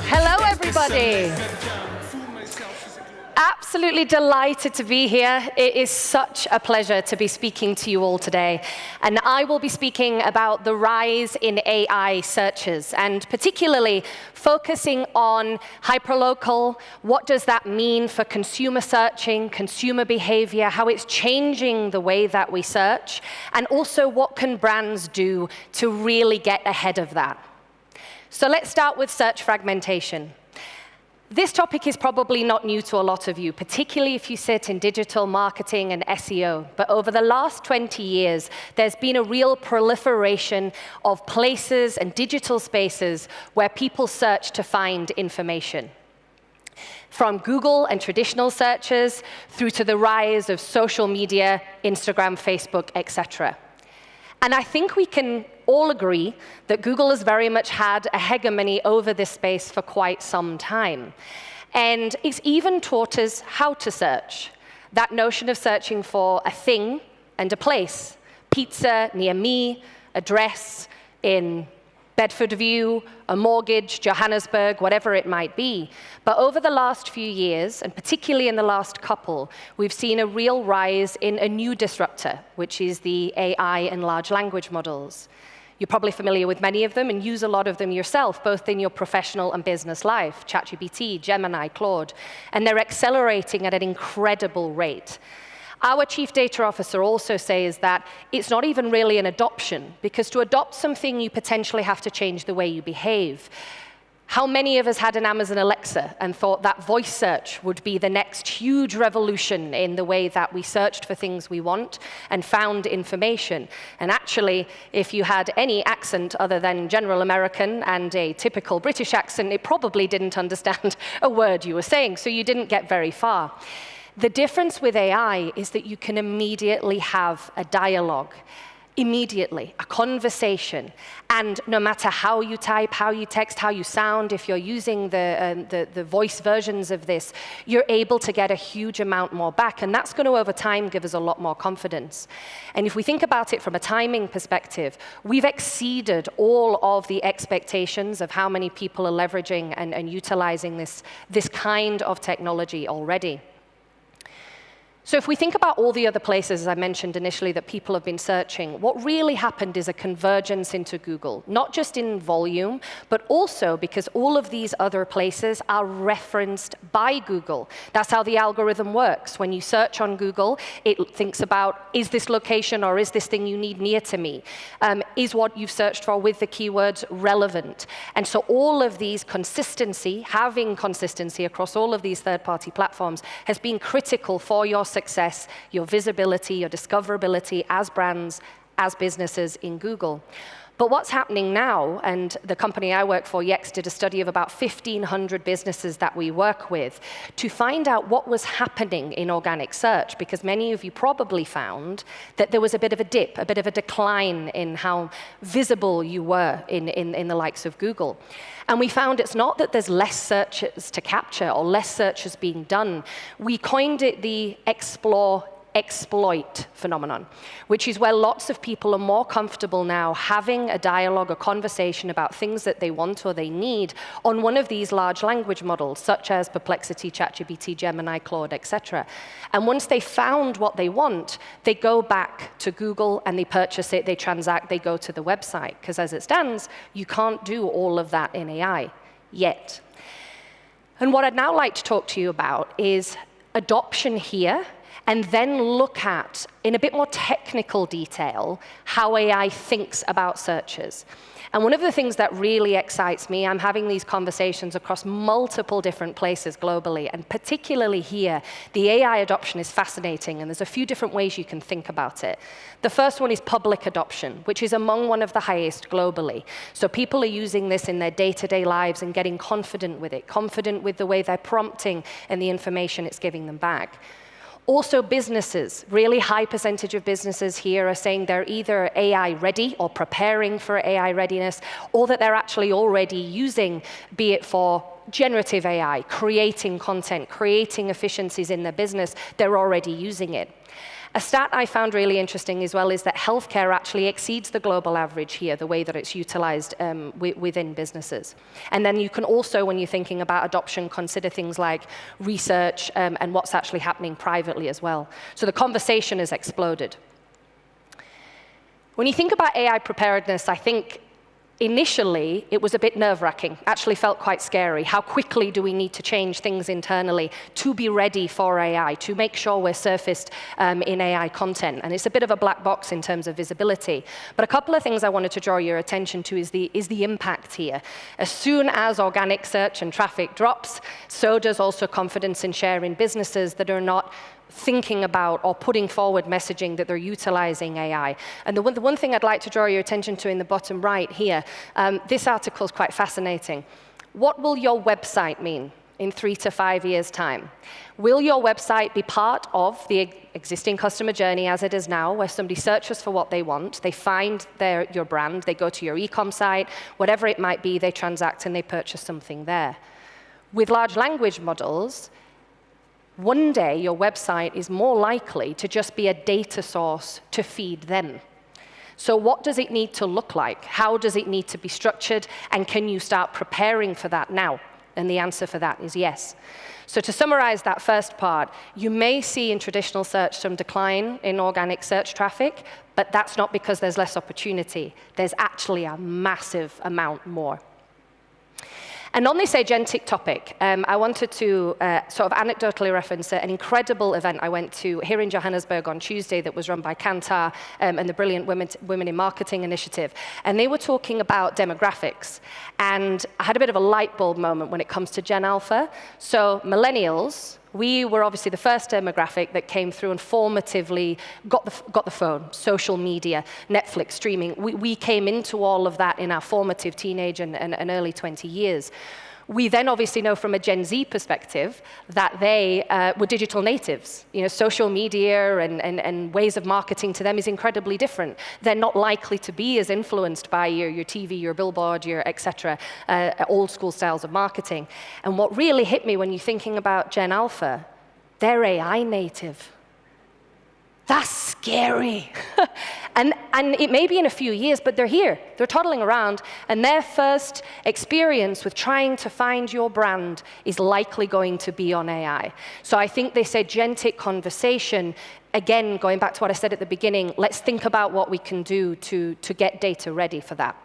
Hello, everybody. Absolutely delighted to be here. It is such a pleasure to be speaking to you all today. And I will be speaking about the rise in AI searches, and particularly focusing on hyperlocal. What does that mean for consumer searching, consumer behavior, how it's changing the way that we search, and also what can brands do to really get ahead of that. So let's start with search fragmentation. This topic is probably not new to a lot of you, particularly if you sit in digital marketing and SEO. But over the last 20 years, there's been a real proliferation of places and digital spaces where people search to find information. From Google and traditional searches through to the rise of social media, Instagram, Facebook, etc. And I think we can all agree that Google has very much had a hegemony over this space for quite some time. And it's even taught us how to search. That notion of searching for a thing and a place. Pizza near me, address in Bedford View, a mortgage, Johannesburg, whatever it might be. But over the last few years, and particularly in the last couple, we've seen a real rise in a new disruptor, which is the AI and large language models. You're probably familiar with many of them and use a lot of them yourself, both in your professional and business life. ChatGPT, Gemini, Claude. And they're accelerating at an incredible rate. Our chief data officer also says that it's not even really an adoption, because to adopt something, you potentially have to change the way you behave. How many of us had an Amazon Alexa and thought that voice search would be the next huge revolution in the way that we searched for things we want and found information? And actually, if you had any accent other than general American and a typical British accent, it probably didn't understand a word you were saying, so you didn't get very far. The difference with AI is that you can immediately have a dialogue, immediately, a conversation. And no matter how you type, how you text, how you sound, if you're using the voice versions of this, you're able to get a huge amount more back. And that's going to, over time, give us a lot more confidence. And if we think about it from a timing perspective, we've exceeded all of the expectations of how many people are leveraging and utilizing this kind of technology already. So if we think about all the other places, as I mentioned initially, that people have been searching, what really happened is a convergence into Google, not just in volume, but also because all of these other places are referenced by Google. That's how the algorithm works. When you search on Google, it thinks about, is this location or is this thing you need near to me? Is what you've searched for with the keywords relevant? And so all of these having consistency across all of these third-party platforms has been critical for your success, your visibility, your discoverability as brands, as businesses in Google. But what's happening now, and the company I work for, Yext, did a study of about 1,500 businesses that we work with to find out what was happening in organic search, because many of you probably found that there was a bit of a dip, a bit of a decline in how visible you were in the likes of Google. And we found it's not that there's less searches to capture or less searches being done. We coined it the exploit phenomenon, which is where lots of people are more comfortable now having a dialogue, a conversation about things that they want or they need on one of these large language models, such as Perplexity, ChatGPT, Gemini, Claude, etc. And once they found what they want, they go back to Google and they purchase it, they transact, they go to the website. Because as it stands, you can't do all of that in AI yet. And what I'd now like to talk to you about is adoption here, and then look at, in a bit more technical detail, how AI thinks about searches. And one of the things that really excites me, I'm having these conversations across multiple different places globally, and particularly here, the AI adoption is fascinating, and there's a few different ways you can think about it. The first one is public adoption, which is among one of the highest globally. So people are using this in their day-to-day lives and getting confident with it, confident with the way they're prompting and the information it's giving them back. Also businesses, really high percentage of businesses here are saying they're either AI ready or preparing for AI readiness, or that they're actually already using, be it for generative AI, creating content, creating efficiencies in their business, they're already using it. A stat I found really interesting as well is that healthcare actually exceeds the global average here, the way that it's utilized within businesses. And then you can also, when you're thinking about adoption, consider things like research and what's actually happening privately as well. So the conversation has exploded. When you think about AI preparedness, I think initially, it was a bit nerve-wracking, actually felt quite scary. How quickly do we need to change things internally to be ready for AI, to make sure we're surfaced in AI content? And it's a bit of a black box in terms of visibility. But a couple of things I wanted to draw your attention to is the impact here. As soon as organic search and traffic drops, so does also confidence and share in businesses that are not thinking about or putting forward messaging that they're utilizing AI. And the one thing I'd like to draw your attention to in the bottom right here, this article is quite fascinating. What will your website mean in 3 to 5 years' time? Will your website be part of the existing customer journey as it is now, where somebody searches for what they want, they find your brand, they go to your e-com site, whatever it might be, they transact and they purchase something there? With large language models, one day, your website is more likely to just be a data source to feed them. So what does it need to look like? How does it need to be structured? And can you start preparing for that now? And the answer for that is yes. So to summarize that first part, you may see in traditional search some decline in organic search traffic, but that's not because there's less opportunity. There's actually a massive amount more. And on this agentic topic, I wanted to sort of anecdotally reference an incredible event I went to here in Johannesburg on Tuesday that was run by Kantar and the Brilliant Women in Marketing initiative. And they were talking about demographics. And I had a bit of a light bulb moment when it comes to Gen Alpha. So millennials, we were obviously the first demographic that came through and formatively got the phone, social media, Netflix, streaming. We came into all of that in our formative teenage and early 20 years. We then obviously know from a Gen Z perspective that they were digital natives. You know, social media and ways of marketing to them is incredibly different. They're not likely to be as influenced by your TV, your billboard, your et cetera, old school styles of marketing. And what really hit me when you're thinking about Gen Alpha, they're AI native. That's scary. and it may be in a few years, but they're here. They're toddling around, and their first experience with trying to find your brand is likely going to be on AI. So I think this agentic conversation, again, going back to what I said at the beginning, let's think about what we can do to get data ready for that.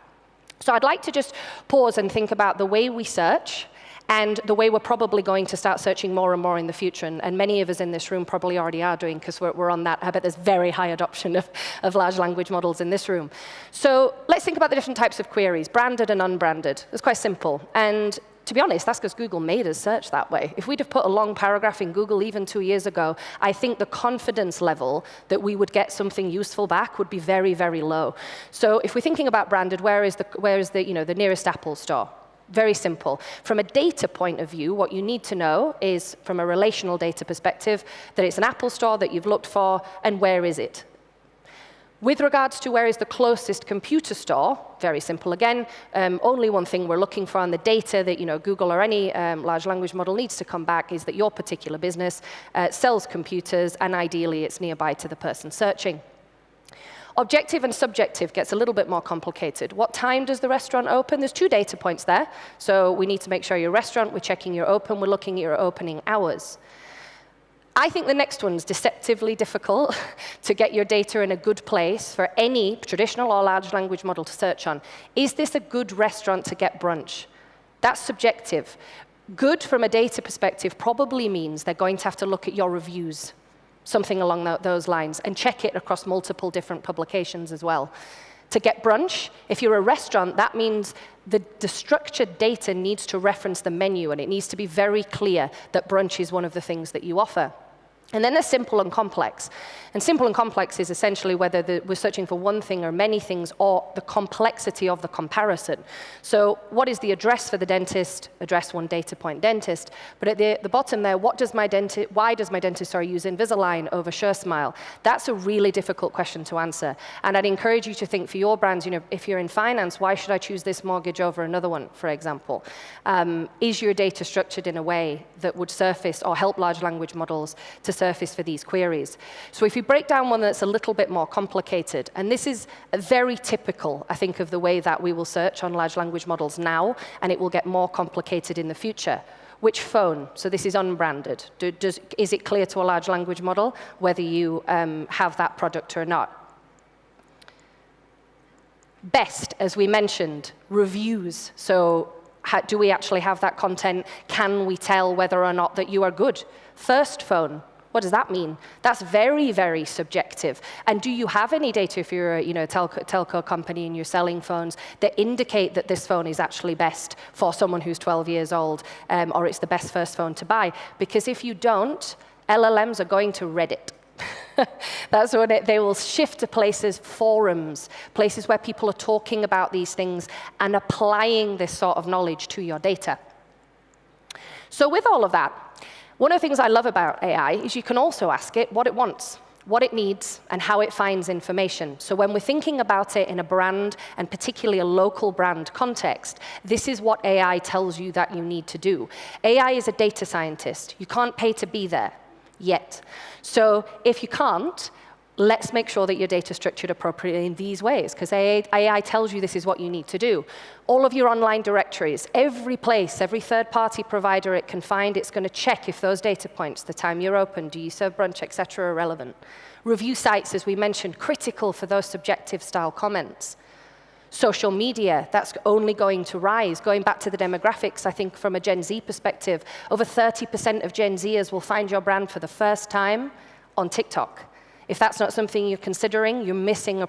So I'd like to just pause and think about the way we search and the way we're probably going to start searching more and more in the future, and many of us in this room probably already are doing, because we're on that. I bet there's very high adoption of large language models in this room. So let's think about the different types of queries, branded and unbranded. It's quite simple. And to be honest, that's because Google made us search that way. If we'd have put a long paragraph in Google even 2 years ago, I think the confidence level that we would get something useful back would be very, very low. So if we're thinking about branded, where is the nearest Apple store? Very simple. From a data point of view, what you need to know is, from a relational data perspective, that it's an Apple store that you've looked for, and where is it? With regards to where is the closest computer store, very simple again, only one thing we're looking for on the data that Google or any large language model needs to come back is that your particular business sells computers, and ideally it's nearby to the person searching. Objective and subjective gets a little bit more complicated. What time does the restaurant open? There's 2 data points there. So we need to make sure your restaurant, we're checking you're open, we're looking at your opening hours. I think the next one's deceptively difficult to get your data in a good place for any traditional or large language model to search on. Is this a good restaurant to get brunch? That's subjective. Good from a data perspective probably means they're going to have to look at your reviews, something along those lines, and check it across multiple different publications as well. To get brunch, if you're a restaurant, that means the structured data needs to reference the menu, and it needs to be very clear that brunch is one of the things that you offer. And then there's simple and complex. And simple and complex is essentially whether we're searching for one thing or many things, or the complexity of the comparison. So what is the address for the dentist? Address, one data point, dentist. But at the bottom there, why does my dentist use Invisalign over SureSmile? That's a really difficult question to answer. And I'd encourage you to think for your brands, if you're in finance, why should I choose this mortgage over another one, for example? Is your data structured in a way that would surface or help large language models to surface for these queries. So if you break down one that's a little bit more complicated, and this is very typical, I think, of the way that we will search on large language models now, and it will get more complicated in the future. Which phone? So this is unbranded. Is it clear to a large language model whether you have that product or not? Best, as we mentioned, reviews. So do we actually have that content? Can we tell whether or not that you are good? First phone. What does that mean? That's very, very subjective. And do you have any data, if you're a telco company and you're selling phones, that indicate that this phone is actually best for someone who's 12 years old, or it's the best first phone to buy? Because if you don't, LLMs are going to Reddit. That's when they will shift to places, forums, places where people are talking about these things and applying this sort of knowledge to your data. So with all of that, one of the things I love about AI is you can also ask it what it wants, what it needs, and how it finds information. So when we're thinking about it in a brand, and particularly a local brand context, this is what AI tells you that you need to do. AI is a data scientist. You can't pay to be there yet. So if you can't, let's make sure that your data is structured appropriately in these ways, because AI tells you this is what you need to do. All of your online directories, every place, every third-party provider it can find, it's going to check if those data points, the time you're open, do you serve brunch, et cetera, are relevant. Review sites, as we mentioned, critical for those subjective style comments. Social media, that's only going to rise. Going back to the demographics, I think from a Gen Z perspective, over 30% of Gen Zers will find your brand for the first time on TikTok. If that's not something you're considering, you're missing a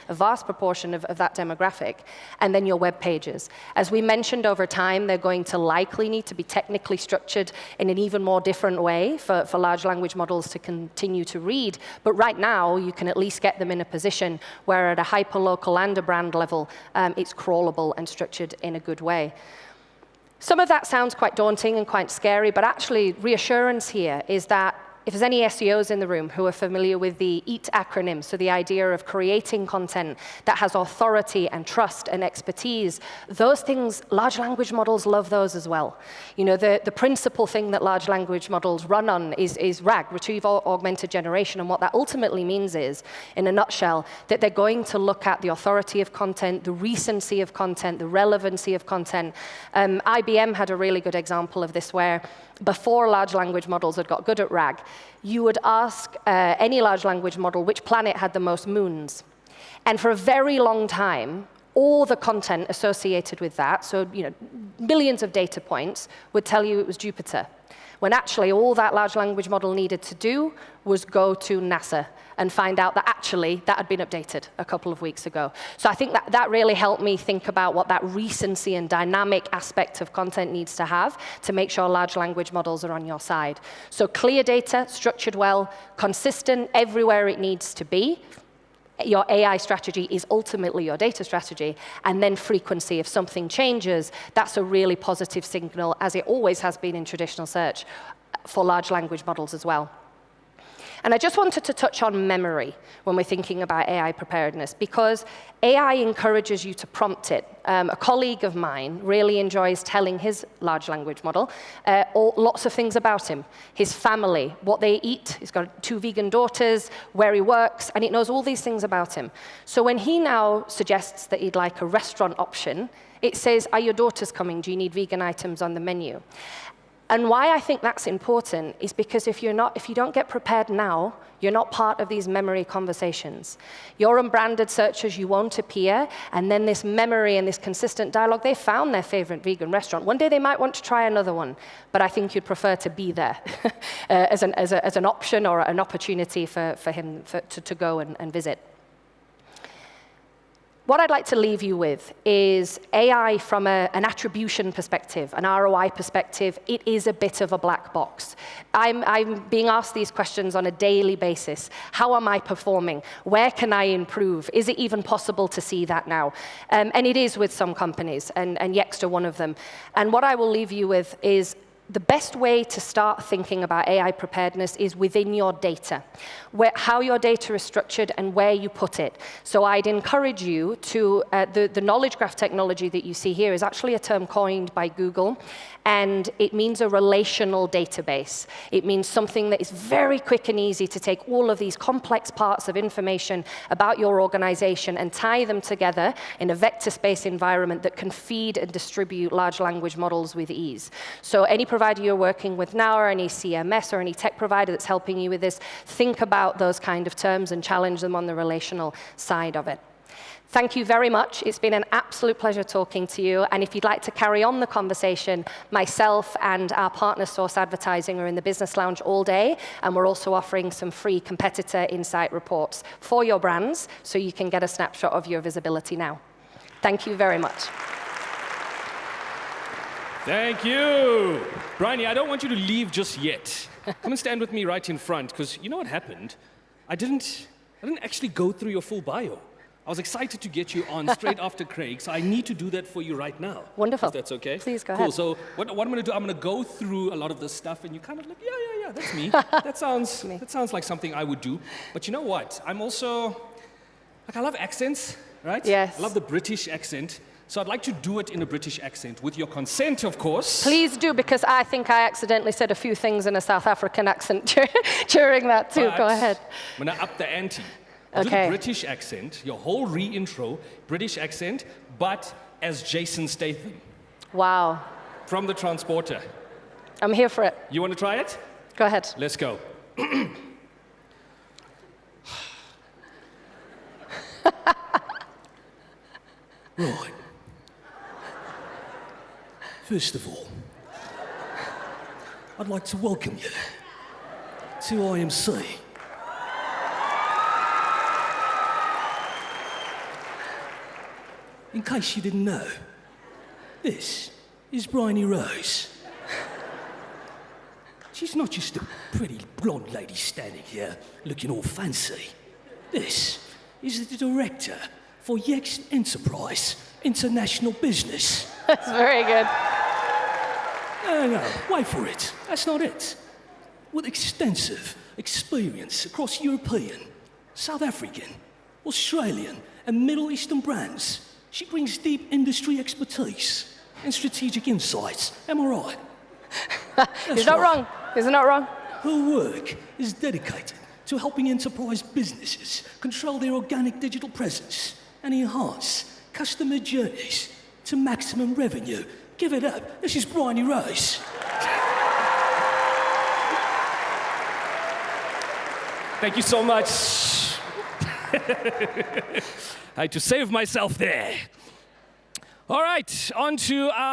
vast proportion of that demographic. And then your web pages. As we mentioned, over time, they're going to likely need to be technically structured in an even more different way for large language models to continue to read. But right now, you can at least get them in a position where at a hyperlocal and a brand level, it's crawlable and structured in a good way. Some of that sounds quite daunting and quite scary, but actually reassurance here is that if there's any SEOs in the room who are familiar with the EAT acronym, so the idea of creating content that has authority and trust and expertise, those things, large language models love those as well. You know, the principal thing that large language models run on is RAG, Retrieval-Augmented Generation, and what that ultimately means is, in a nutshell, that they're going to look at the authority of content, the recency of content, the relevancy of content. IBM had a really good example of this where before large language models had got good at RAG, you would ask any large language model which planet had the most moons. And for a very long time, all the content associated with that, so millions of data points, would tell you it was Jupiter. When actually all that large language model needed to do was go to NASA and find out that actually that had been updated a couple of weeks ago. So I think that really helped me think about what that recency and dynamic aspect of content needs to have to make sure large language models are on your side. So clear data, structured well, consistent everywhere it needs to be. Your AI strategy is ultimately your data strategy, and then frequency. If something changes, that's a really positive signal, as it always has been in traditional search, for large language models as well. And I just wanted to touch on memory when we're thinking about AI preparedness, because AI encourages you to prompt it. A colleague of mine really enjoys telling his large language model lots of things about him, his family, what they eat. He's got 2 vegan daughters, where he works, and it knows all these things about him. So when he now suggests that he'd like a restaurant option, it says, are your daughters coming? Do you need vegan items on the menu? And why I think that's important is because if you don't get prepared now, you're not part of these memory conversations. Your unbranded searchers, you won't appear, and then this memory and this consistent dialogue, they found their favorite vegan restaurant. One day they might want to try another one, but I think you'd prefer to be there as an option or an opportunity for him to go and visit. What I'd like to leave you with is AI from an attribution perspective, an ROI perspective. It is a bit of a black box. I'm being asked these questions on a daily basis. How am I performing? Where can I improve? Is it even possible to see that now? And it is with some companies, and Yext are one of them. And what I will leave you with is the best way to start thinking about AI preparedness is within your data, how your data is structured and where you put it. So I'd encourage you to, the knowledge graph technology that you see here is actually a term coined by Google, and it means a relational database. It means something that is very quick and easy to take all of these complex parts of information about your organization and tie them together in a vector space environment that can feed and distribute large language models with ease. So any provider you're working with now, or any CMS or any tech provider that's helping you with this, think about those kind of terms and challenge them on the relational side of it. Thank you very much. It's been an absolute pleasure talking to you. And if you'd like to carry on the conversation, myself and our partner Source Advertising are in the business lounge all day. And we're also offering some free competitor insight reports for your brands, so you can get a snapshot of your visibility now. Thank you very much. Thank you. Bryony, I don't want you to leave just yet. Come and stand with me right in front, because you know what happened? I didn't actually go through your full bio. I was excited to get you on straight after Craig, so I need to do that for you right now. Wonderful. If that's okay? Please go cool. ahead. So what I'm going to do, I'm going to go through a lot of this stuff, and you kind of like, yeah, that's me. That sounds like something I would do. But you know what? I'm also, like, I love accents, right? Yes. I love the British accent. So I'd like to do it in a British accent, with your consent, of course. Please do, because I think I accidentally said a few things in a South African accent during that too. But Go ahead. I'm going to up the ante. Do the British accent, your whole re-intro, British accent, but as Jason Statham. Wow. From The Transporter. I'm here for it. You want to try it? Go ahead. Let's go. Right. First of all, I'd like to welcome you to IMC. In case you didn't know, this is Bryony Rose. She's not just a pretty blonde lady standing here looking all fancy. This is the director for Yext Enterprise International Business. That's very good. No, wait for it. That's not it. With extensive experience across European, South African, Australian, and Middle Eastern brands, she brings deep industry expertise and strategic insights. Am I right? He's not wrong. He's not wrong. Her work is dedicated to helping enterprise businesses control their organic digital presence and enhance customer journeys to maximum revenue. Give it up. This is Bryony Rose. Thank you so much. I had to save myself there. All right, on to our